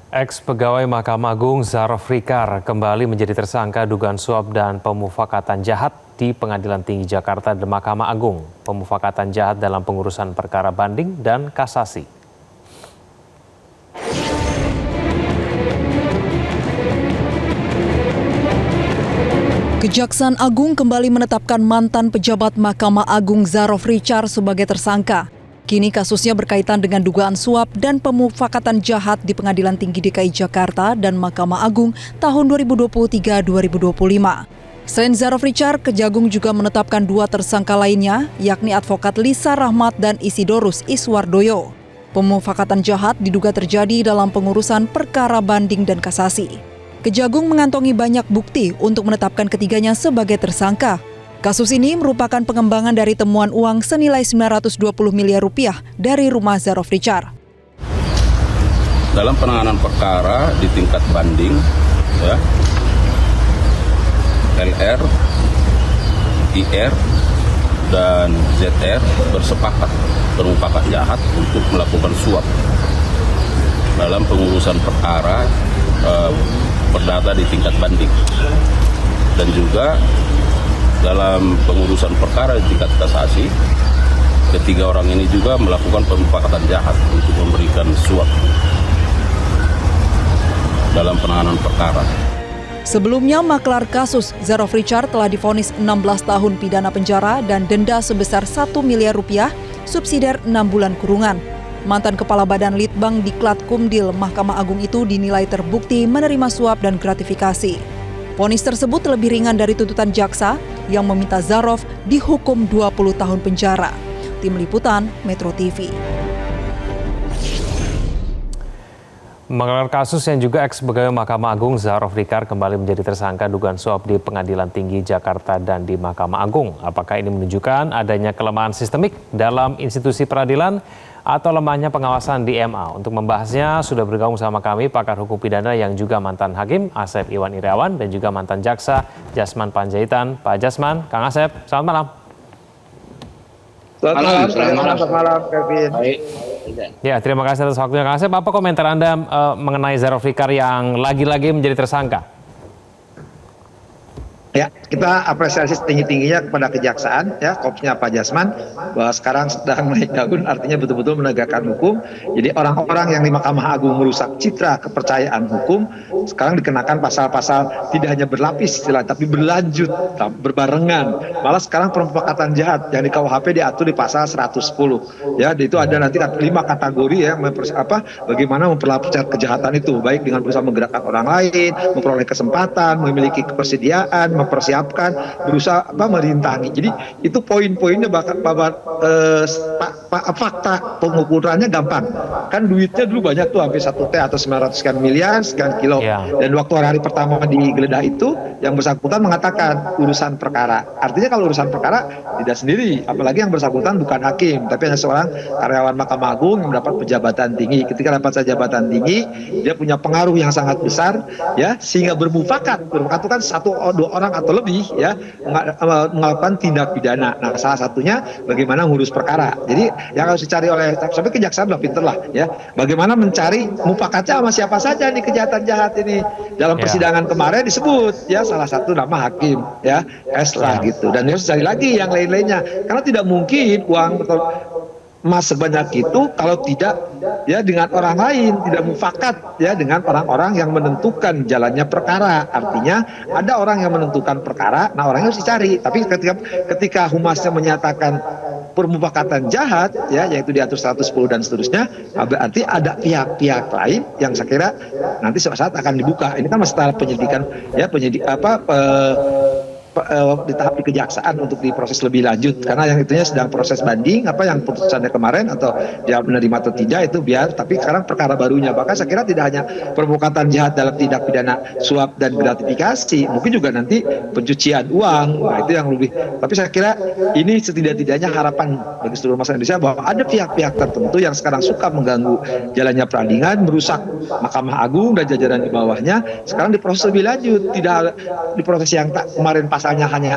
Ex-pegawai Mahkamah Agung Zaraf Rikar kembali menjadi tersangka dugaan suap dan pemufakatan jahat di Pengadilan Tinggi Jakarta dan Mahkamah Agung. Pemufakatan jahat dalam pengurusan perkara banding dan kasasi. Kejaksaan Agung kembali menetapkan mantan pejabat Mahkamah Agung Zaraf Rikar sebagai tersangka. Kini kasusnya berkaitan dengan dugaan suap dan pemufakatan jahat di Pengadilan Tinggi DKI Jakarta dan Mahkamah Agung tahun 2023-2025. Selain Zaraf Rikar, Kejagung juga menetapkan dua tersangka lainnya, yakni advokat Lisa Rahmat dan Isidorus Iswardoyo. Pemufakatan jahat diduga terjadi dalam pengurusan perkara banding dan kasasi. Kejagung mengantongi banyak bukti untuk menetapkan ketiganya sebagai tersangka. Kasus ini merupakan pengembangan dari temuan uang senilai 920 miliar rupiah dari rumah Zaraf Rikar. Dalam penanganan perkara di tingkat banding, LR, IR, dan ZR bersepakat bermufakat jahat untuk melakukan suap dalam pengurusan perkara perdata di tingkat banding, dan juga dalam pengurusan perkara di tingkat kasasi. Ketiga orang ini juga melakukan pemufakatan jahat untuk memberikan suap dalam penanganan perkara. Sebelumnya, maklar kasus Zaraf Rikar telah divonis 16 tahun pidana penjara dan denda sebesar 1 miliar rupiah, subsidiar 6 bulan kurungan. Mantan Kepala Badan Litbang Diklat Kumdil Mahkamah Agung itu dinilai terbukti menerima suap dan gratifikasi. Vonis tersebut lebih ringan dari tuntutan jaksa yang meminta Zaraf dihukum 20 tahun penjara. Tim Liputan, Metro TV. Menggelar kasus yang juga ex-pegawai Mahkamah Agung Zaraf Rikar kembali menjadi tersangka dugaan suap di Pengadilan Tinggi Jakarta dan di Mahkamah Agung. Apakah ini menunjukkan adanya kelemahan sistemik dalam institusi peradilan atau lemahnya pengawasan di MA? Untuk membahasnya sudah bergabung sama kami pakar hukum pidana yang juga mantan hakim Asep Iwan Irawan dan juga mantan jaksa Jasman Panjaitan. Pak Jasman, Kang Asep, selamat malam. Selamat malam, Kevin. Baik. Ya, terima kasih atas waktunya, Kang Asep. Apa komentar Anda mengenai Zaraf Rikar yang lagi-lagi menjadi tersangka? Ya, kita apresiasi setinggi-tingginya kepada kejaksaan, ya, kopsnya Pak Jasman, bahwa sekarang sedang naik daun, artinya betul-betul menegakkan hukum. Jadi orang-orang yang di Mahkamah Agung merusak citra kepercayaan hukum, sekarang dikenakan pasal-pasal tidak hanya berlapis istilah, tapi berlanjut, berbarengan. Malah sekarang pemufakatan jahat yang di KUHP diatur di pasal 110. Ya, itu ada nanti 5 kategori ya, bagaimana memperlakukan kejahatan itu, baik dengan berusaha menggerakkan orang lain, memperoleh kesempatan, memiliki kepersediaan, mempersiapkan, berusaha merintangi. Jadi itu poin-poinnya fakta pengukurannya gampang. Kan duitnya dulu banyak tuh, hampir 1 T atau 900 sekian miliar, sekian kilo. Dan waktu hari pertama digeledah itu, yang bersangkutan mengatakan urusan perkara. Artinya kalau urusan perkara tidak sendiri, apalagi yang bersangkutan bukan hakim, tapi hanya seorang karyawan Mahkamah Agung yang mendapat pejabatan tinggi. Ketika dapat jabatan tinggi, dia punya pengaruh yang sangat besar, ya, sehingga bermufakat itu kan 1-2 orang atau lebih, ya, melakukan tindak pidana. Nah, salah satunya bagaimana ngurus perkara. Jadi yang harus dicari oleh sampai kejaksaan udah pinter lah, ya, bagaimana mencari mufakatnya sama siapa saja nih kejahatan jahat ini. Dalam persidangan kemarin disebut, ya, salah satu nama hakim, ya, S lah gitu. Dan harus cari lagi yang lain-lainnya, karena tidak mungkin uang emas sebanyak itu kalau tidak, ya, dengan orang lain, tidak mufakat, ya, dengan orang-orang yang menentukan jalannya perkara. Artinya ada orang yang menentukan perkara, nah orangnya harus dicari. Tapi ketika humasnya menyatakan permufakatan jahat, ya, yaitu diatur 110 dan seterusnya, berarti ada pihak-pihak lain yang saya kira nanti suatu saat akan dibuka. Ini kan masih tahap penyelidikan, ya, di tahap di kejaksaan untuk diproses lebih lanjut, karena yang itunya sedang proses banding, yang putusannya kemarin atau dia menerima atau tidak itu biar, tapi sekarang perkara barunya. Bahkan saya kira tidak hanya permufakatan jahat dalam tindak pidana suap dan gratifikasi, mungkin juga nanti pencucian uang. Nah, itu yang lebih, tapi saya kira ini setidak-tidaknya harapan bagi seluruh masyarakat Indonesia bahwa ada pihak-pihak tertentu yang sekarang suka mengganggu jalannya peradilan, merusak Mahkamah Agung dan jajaran di bawahnya, sekarang diproses lebih lanjut, tidak diproses yang kemarin pasal misalnya hanya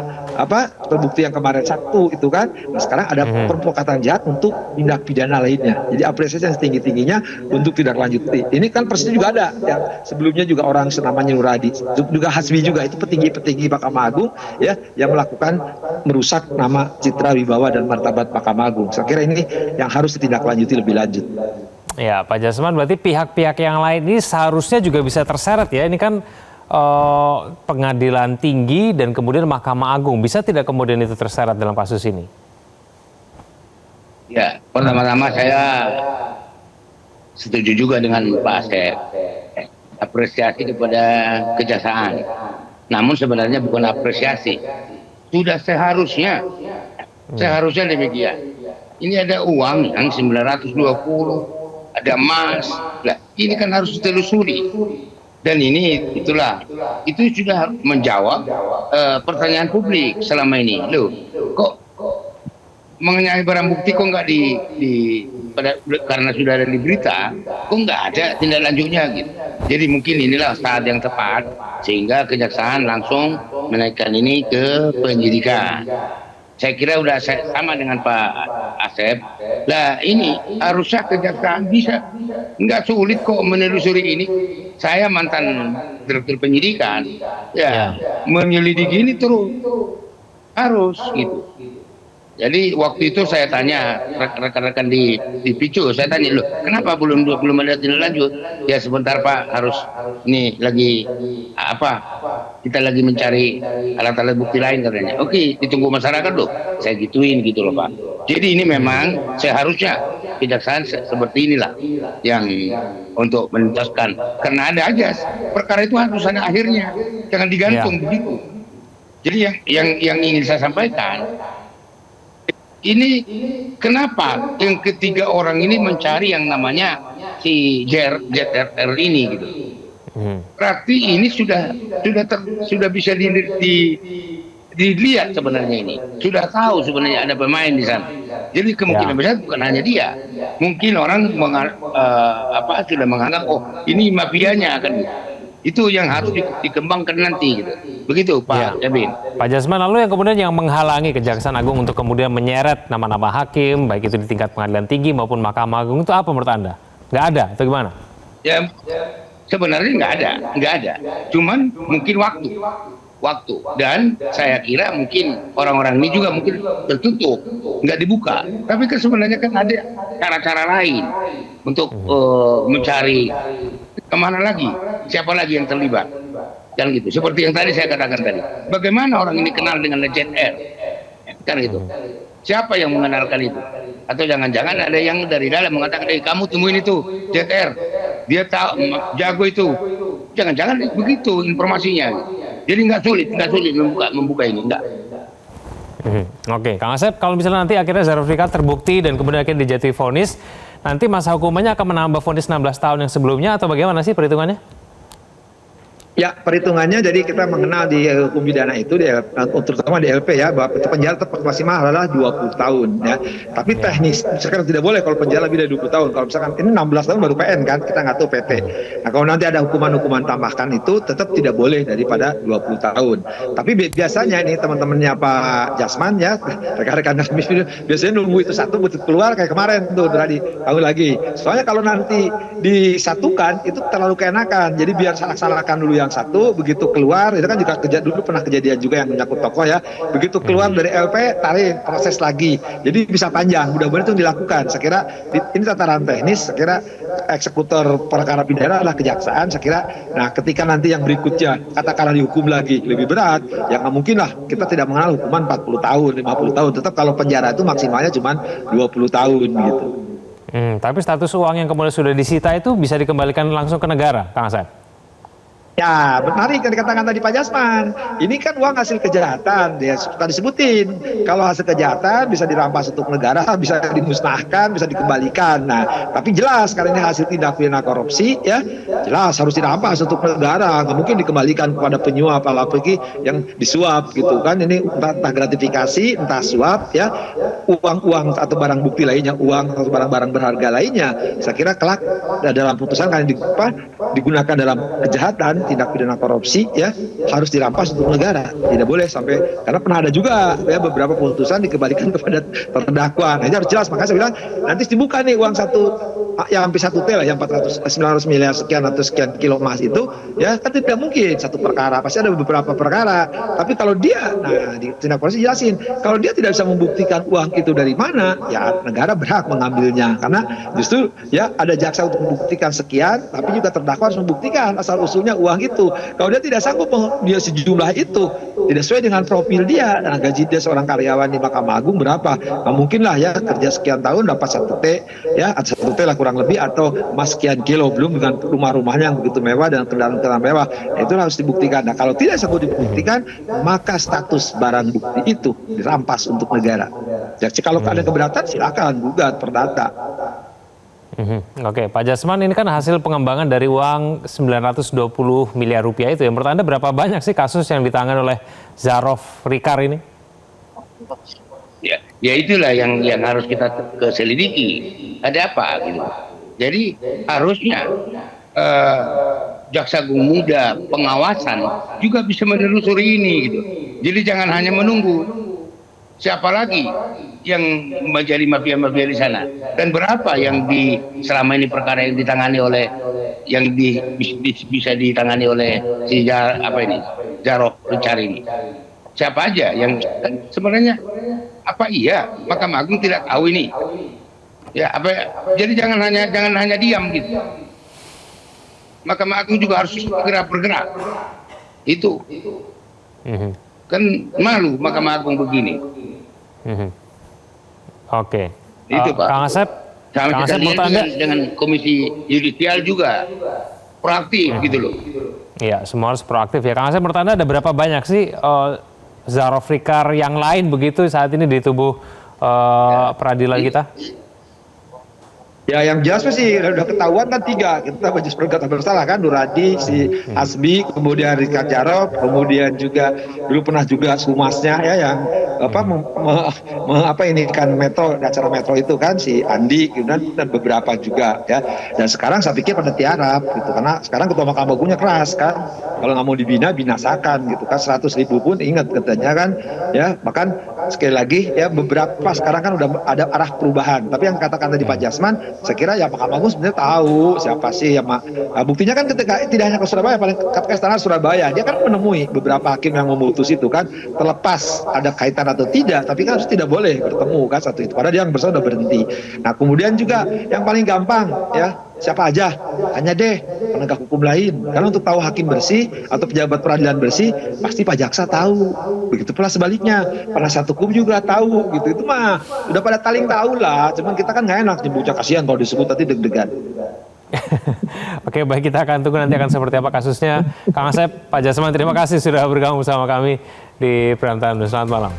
terbukti yang kemarin satu itu kan, nah sekarang ada permufakatan jahat untuk tindak pidana lainnya. Jadi apresiasi yang setinggi-tingginya untuk tindak lanjuti. Ini kan persis juga ada yang sebelumnya juga orang senamanya Nuradi, juga Hasbi juga, itu petinggi-petinggi Mahkamah Agung ya yang melakukan merusak nama, citra, wibawa dan martabat Mahkamah Agung. Saya kira ini yang harus ditindaklanjuti lebih lanjut. Ya, Pak Jasman, berarti pihak-pihak yang lain ini seharusnya juga bisa terseret ya. Ini kan pengadilan tinggi dan kemudian Mahkamah Agung. Bisa tidak kemudian itu terseret dalam kasus ini? Ya, pertama-tama saya setuju juga dengan Pak Asep. Apresiasi kepada kejaksaan. Namun sebenarnya bukan apresiasi. Sudah seharusnya demikian. Ini ada uang yang 920, ada emas. Nah, ini kan harus ditelusuri. Dan itu sudah menjawab pertanyaan publik selama ini. Loh, kok mengenai barang bukti kok nggak karena sudah ada di berita, kok nggak ada tindak lanjutnya gitu. Jadi mungkin inilah saat yang tepat sehingga kejaksaan langsung menaikkan ini ke penyidikan. Saya kira udah sama dengan Pak Asep. Lah ini harusnya kejaksaan bisa, nggak sulit kok menelusuri ini. Saya mantan direktur penyidikan, ya menyelidiki ini terus harus gitu. Jadi waktu itu saya tanya rekan-rekan di Picu, saya tanya, loh kenapa belum ada tindak lanjut? Ya sebentar Pak, harus ini lagi kita lagi mencari alat-alat bukti lain katanya. Oke, ditunggu masyarakat loh. Saya gituin gitu loh Pak. Jadi ini memang seharusnya kejaksaan seperti inilah yang untuk menuntaskan. Karena ada aja perkara itu harus ada akhirnya, jangan digantung begitu. Jadi yang ingin saya sampaikan, ini kenapa yang ketiga orang ini mencari yang namanya si ZRR ini gitu. Berarti ini sudah bisa dilihat sebenarnya ini. Sudah tahu sebenarnya ada pemain di sana. Jadi kemungkinan besar bukan hanya dia. Mungkin orang sudah menganggap ini mafianya akan. Itu yang harus dikembangkan nanti gitu. Begitu Pak Jabin. Pak Jasman, lalu yang kemudian yang menghalangi Kejaksaan Agung untuk kemudian menyeret nama-nama hakim baik itu di tingkat pengadilan tinggi maupun Mahkamah Agung itu apa menurut Anda? Nggak ada atau gimana? Ya sebenarnya nggak ada. Cuman mungkin waktu dan saya kira mungkin orang-orang ini juga mungkin tertutup, nggak dibuka. Tapi kan sebenarnya kan ada cara-cara lain untuk mencari kemana lagi, siapa lagi yang terlibat, kan gitu. Seperti yang tadi saya katakan tadi, bagaimana orang ini kenal dengan ZR, kan gitu. Siapa yang mengenalkan itu? Atau jangan-jangan ada yang dari dalam mengatakan, kamu temuin itu ZR, dia tahu jago itu. Jangan-jangan begitu informasinya. Jadi nggak sulit membuka ini, enggak. Oke, Kang Asep, kalau misalnya nanti akhirnya Zarofrikar terbukti dan kemudian akhirnya dijatuhi vonis, nanti masa hukumannya akan menambah vonis 16 tahun yang sebelumnya atau bagaimana sih perhitungannya? Ya, perhitungannya jadi kita mengenal di hukum pidana itu, terutama di LP ya, bahwa penjara maksimal adalah 20 tahun ya. Tapi teknis, sekarang tidak boleh kalau penjara lebih dari 20 tahun. Kalau misalkan ini 16 tahun baru PN kan, kita nggak tahu PT. Nah kalau nanti ada hukuman-hukuman tambahkan itu tetap tidak boleh daripada 20 tahun. Tapi biasanya ini teman-temannya Pak Jasman ya, rekan-rekan biasanya nunggu itu satu betul keluar kayak kemarin tuh tadi tahun lagi. Soalnya kalau nanti disatukan itu terlalu keenakan. Jadi biar salah-salahkan dulu yang satu, begitu keluar itu kan juga dulu pernah kejadian juga yang menyangkut tokoh ya, begitu keluar dari LP tarik proses lagi, jadi bisa panjang. Mudah-mudahan itu dilakukan. Saya kira ini tataran teknis. Saya kira eksekutor perkara pidana adalah kejaksaan. Saya kira nah ketika nanti yang berikutnya katakanlah dihukum lagi lebih berat, ya nggak mungkin lah kita tidak mengenal hukuman 40 tahun 50 tahun. Tetap kalau penjara itu maksimalnya cuma 20 tahun gitu. Tapi status uang yang kemudian sudah disita itu bisa dikembalikan langsung ke negara, Kang Asep? Ya, menarik yang dikatakan tadi Pak Jasman. Ini kan uang hasil kejahatan, dia suka disebutin. Kalau hasil kejahatan bisa dirampas untuk negara, bisa dimusnahkan, bisa dikembalikan. Nah, tapi jelas karena ini hasil tindak pidana korupsi, ya jelas harus dirampas untuk negara. Nggak mungkin dikembalikan kepada penyuap apalagi yang disuap gitu kan. Ini entah gratifikasi, entah suap, ya uang-uang atau barang bukti lainnya, uang atau barang-barang berharga lainnya. Saya kira kelak dalam putusan kan digunakan dalam kejahatan. tindak pidana korupsi ya harus dirampas untuk negara. Tidak boleh sampai, karena pernah ada juga ya beberapa putusan dikembalikan kepada terdakwa. Nah, ini harus jelas. Makanya saya bilang nanti dibuka nih uang ya hampir 1 T lah, yang 900 miliar sekian atau sekian kilo emas itu, ya kan tidak mungkin satu perkara, pasti ada beberapa perkara. Tapi kalau dia, nah di tindak polisi jelasin, kalau dia tidak bisa membuktikan uang itu dari mana, ya negara berhak mengambilnya, karena justru ya ada jaksa untuk membuktikan sekian, tapi juga terdakwa harus membuktikan asal usulnya uang itu. Kalau dia tidak sanggup dia sejumlah itu tidak sesuai dengan profil dia, dan gaji dia seorang karyawan di Mahkamah Agung berapa, nggak mungkin lah ya kerja sekian tahun dapat 1 T ya, 1 T lah kurang lebih, atau emas sekian kilo, belum dengan rumah-rumahnya yang begitu mewah dan kendaraan-kendaraan mewah. Nah, itu harus dibuktikan. Nah, kalau tidak sanggup dibuktikan, maka status barang bukti itu dirampas untuk negara. Jadi kalau ada keberatan silakan gugat perdata. Oke, Pak Jasman, ini kan hasil pengembangan dari uang 920 miliar rupiah itu. Menurut Anda berapa banyak sih kasus yang ditangani oleh Zarof Rikar ini? Ya itulah yang harus kita selidiki. Ada apa gitu. Jadi harusnya Jaksa Agung Muda pengawasan juga bisa menelusuri ini gitu. Jadi jangan hanya menunggu siapa lagi yang menjadi mafia-mafia di sana, dan berapa yang selama ini perkara yang ditangani oleh bisa ditangani oleh si Zarof Rikar ini. Siapa aja yang sebenarnya, apa iya Mahkamah Agung tidak tahu ini? Ya jadi jangan hanya diam gitu. Mahkamah Agung juga harus segera bergerak. Itu kan malu Mahkamah Agung begini. Oke. Itu Pak. Kang Asep, dengan Komisi Yudisial juga proaktif gitu loh. Iya, semua harus proaktif ya. Kang Asep, menurut Anda ada berapa banyak sih Zarof Rikar yang lain begitu saat ini di tubuh peradilan kita? Ya yang jelas sih udah ketahuan kan 3, kita majelis perkara bersalah kan, Nuradi, si Hasbi, kemudian Rikar Zarof, kemudian juga dulu pernah juga Sumasnya ya yang ini kan metro, acara metro itu kan si Andi dan beberapa juga ya. Dan sekarang saya pikir pada tiarap gitu, karena sekarang ketua Mahkamah Agungnya keras kan, kalau nggak mau dibina binasakan gitu kan, 100.000 pun ingat katanya kan ya. Bahkan sekali lagi ya beberapa sekarang kan udah ada arah perubahan, tapi yang katakan tadi Pak Jasman, saya kira ya Mahkamah Agung sebenarnya tahu siapa sih yang buktinya kan ketika tidak hanya ke Surabaya, paling ke Istana Surabaya dia kan menemui beberapa hakim yang memutus itu kan, terlepas ada kaitan atau tidak, tapi kan harus tidak boleh bertemu kan satu itu, padahal dia yang bersangkutan udah berhenti. Nah kemudian juga yang paling gampang ya siapa aja, hanya deh penegak hukum lain, karena untuk tahu hakim bersih atau pejabat peradilan bersih pasti Pak Jaksa tahu, begitu pula sebaliknya penasihat hukum juga tahu gitu. Itu mah udah pada taling tahu lah, cuman kita kan nggak enak nyebutnya, kasihan kalau disebut nanti deg-degan. Oke, baik, kita akan tunggu nanti akan seperti apa kasusnya. Kang Asep, Pak Jasman, terima kasih sudah bergabung bersama kami di Prime Time. Selamat malam.